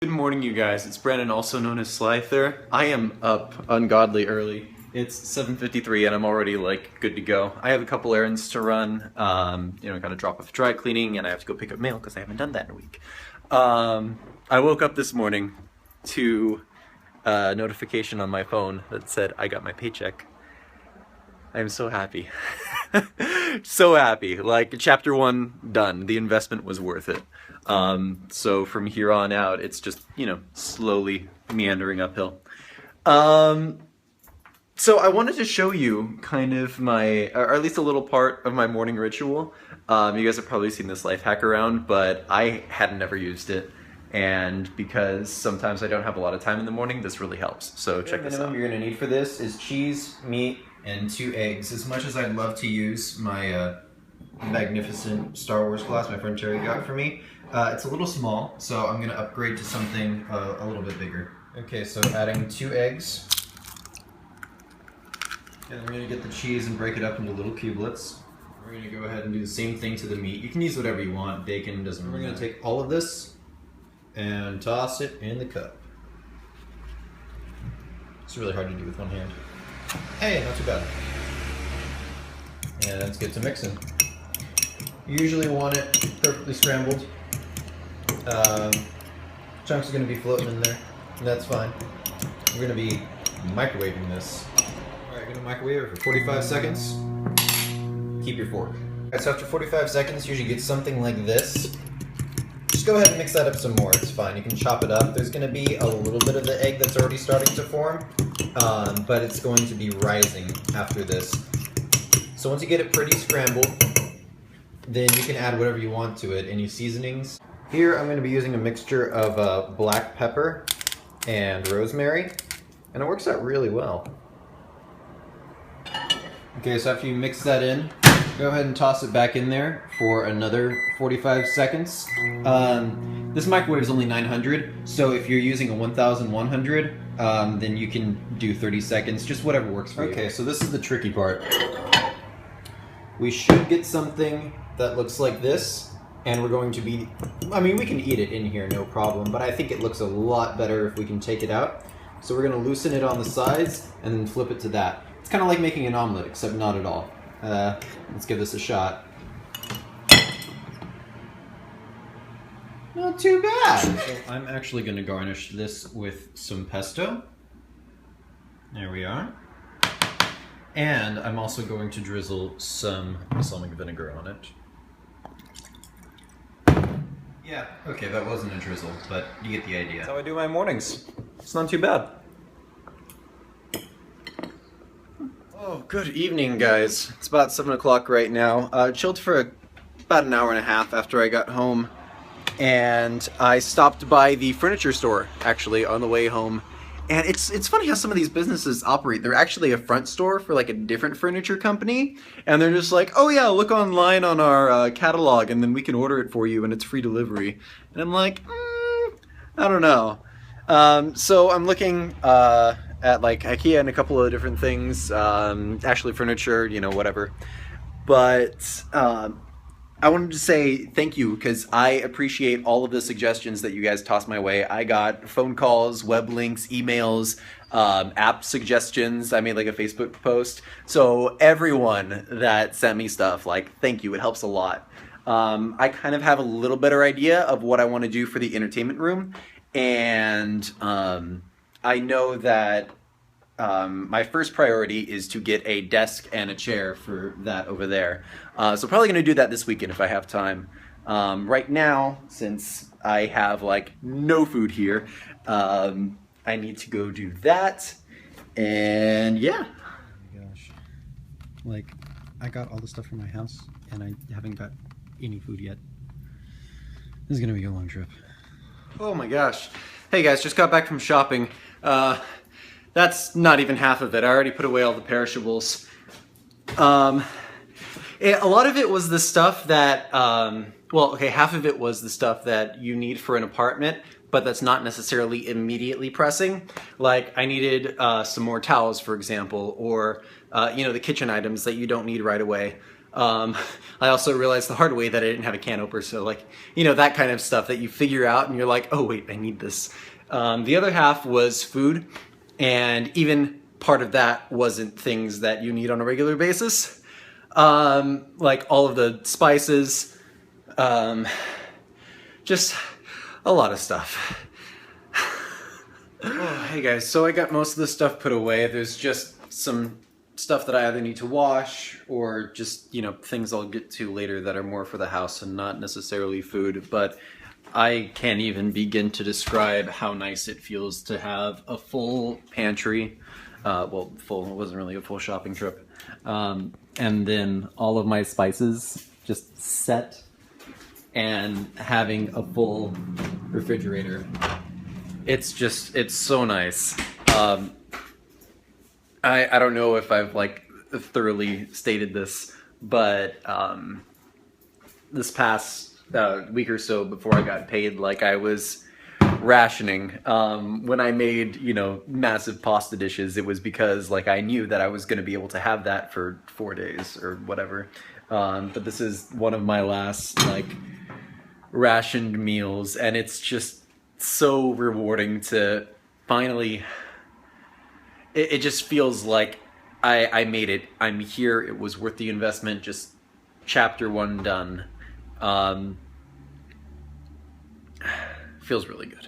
Good morning, you guys. It's Brandon, also known as Slyther. I am up ungodly early. It's 7:53 and I'm already like good to go. I have a couple errands to run. Gotta drop off dry cleaning and I have to go pick up mail because I haven't done that in a week. I woke up this morning to a notification on my phone that said I got my paycheck. I am so happy. So happy. Like, chapter 1 done. The investment was worth it. So from here on out, it's just, slowly meandering uphill. So I wanted to show you kind of my, or at least a little part of my morning ritual. You guys have probably seen this life hack around, but I had never used it. And because sometimes I don't have a lot of time in the morning, this really helps. So check this out. The minimum you're gonna need for this is cheese, meat, and 2 eggs. As much as I'd love to use my magnificent Star Wars glass my friend Terry got for me, it's a little small, so I'm gonna upgrade to something a little bit bigger. Okay, so adding 2 eggs. And we're gonna get the cheese and break it up into little cubelets. We're gonna go ahead and do the same thing to the meat. You can use whatever you want, bacon doesn't really matter. We're gonna take all of this and toss it in the cup. It's really hard to do with one hand. Hey, not too bad. And let's get to mixing. You usually want it perfectly scrambled. Chunks are going to be floating in there, and that's fine. We're going to be microwaving this. Alright, going to microwave it for 45 seconds. Keep your fork. Alright, so after 45 seconds, you usually get something like this. Just go ahead and mix that up some more, it's fine. You can chop it up. There's going to be a little bit of the egg that's already starting to form, but it's going to be rising after this. So once you get it pretty scrambled, then you can add whatever you want to it, any seasonings. Here I'm going to be using a mixture of black pepper and rosemary, and it works out really well. Okay, so after you mix that in, go ahead and toss it back in there for another 45 seconds. This microwave is only 900, so if you're using a 1100, then you can do 30 seconds, just whatever works for you. Okay, so this is the tricky part. We should get something that looks like this, and we're going to be, we can eat it in here, no problem, but I think it looks a lot better if we can take it out. So we're going to loosen it on the sides, and then flip it to that. It's kind of like making an omelet, except not at all. Let's give this a shot. Not too bad! So I'm actually going to garnish this with some pesto. There we are. And I'm also going to drizzle some balsamic vinegar on it. Yeah, okay, that wasn't a drizzle, but you get the idea. That's how I do my mornings. It's not too bad. Oh, good evening, guys. It's about 7 o'clock right now. Chilled for about an hour and a half after I got home. And I stopped by the furniture store, actually, on the way home. And it's funny how some of these businesses operate. They're actually a front store for like a different furniture company, and they're just like, oh yeah, look online on our catalog and then we can order it for you and it's free delivery. And I'm like, I don't know. So I'm looking at like IKEA and a couple of different things, Ashley Furniture, whatever. But I wanted to say thank you because I appreciate all of the suggestions that you guys tossed my way. I got phone calls, web links, emails, app suggestions. I made like a Facebook post. So everyone that sent me stuff, like, thank you. It helps a lot. I kind of have a little better idea of what I want to do for the entertainment room. And I know that my first priority is to get a desk and a chair for that over there. So probably going to do that this weekend if I have time. Right now, since I have like no food here, I need to go do that. And yeah. Oh my gosh. Like, I got all the stuff from my house and I haven't got any food yet. This is going to be a long trip. Oh my gosh. Hey guys, just got back from shopping. That's not even half of it. I already put away all the perishables. A lot of it was the stuff that, half of it was the stuff that you need for an apartment, but that's not necessarily immediately pressing. Like, I needed some more towels, for example, or, the kitchen items that you don't need right away. I also realized the hard way that I didn't have a can opener, so like, you know, that kind of stuff that you figure out and you're like, oh wait, I need this. The other half was food, and even part of that wasn't things that you need on a regular basis. Like all of the spices, just a lot of stuff. Oh, hey guys, so I got most of the stuff put away. There's just some stuff that I either need to wash or just, you know, things I'll get to later that are more for the house and not necessarily food. But I can't even begin to describe how nice it feels to have a full pantry. Well, full, it wasn't really a full shopping trip. And then all of my spices just set and having a full refrigerator. It's so nice. I don't know if I've like thoroughly stated this, but this past week or so before I got paid, like I was rationing. When I made, you know, massive pasta dishes, it was because like I knew that I was going to be able to have that for 4 days or whatever. But this is one of my last like rationed meals, and it's just so rewarding to finally. It just feels like I made it. I'm here. It was worth the investment. Just chapter 1 done. Feels really good.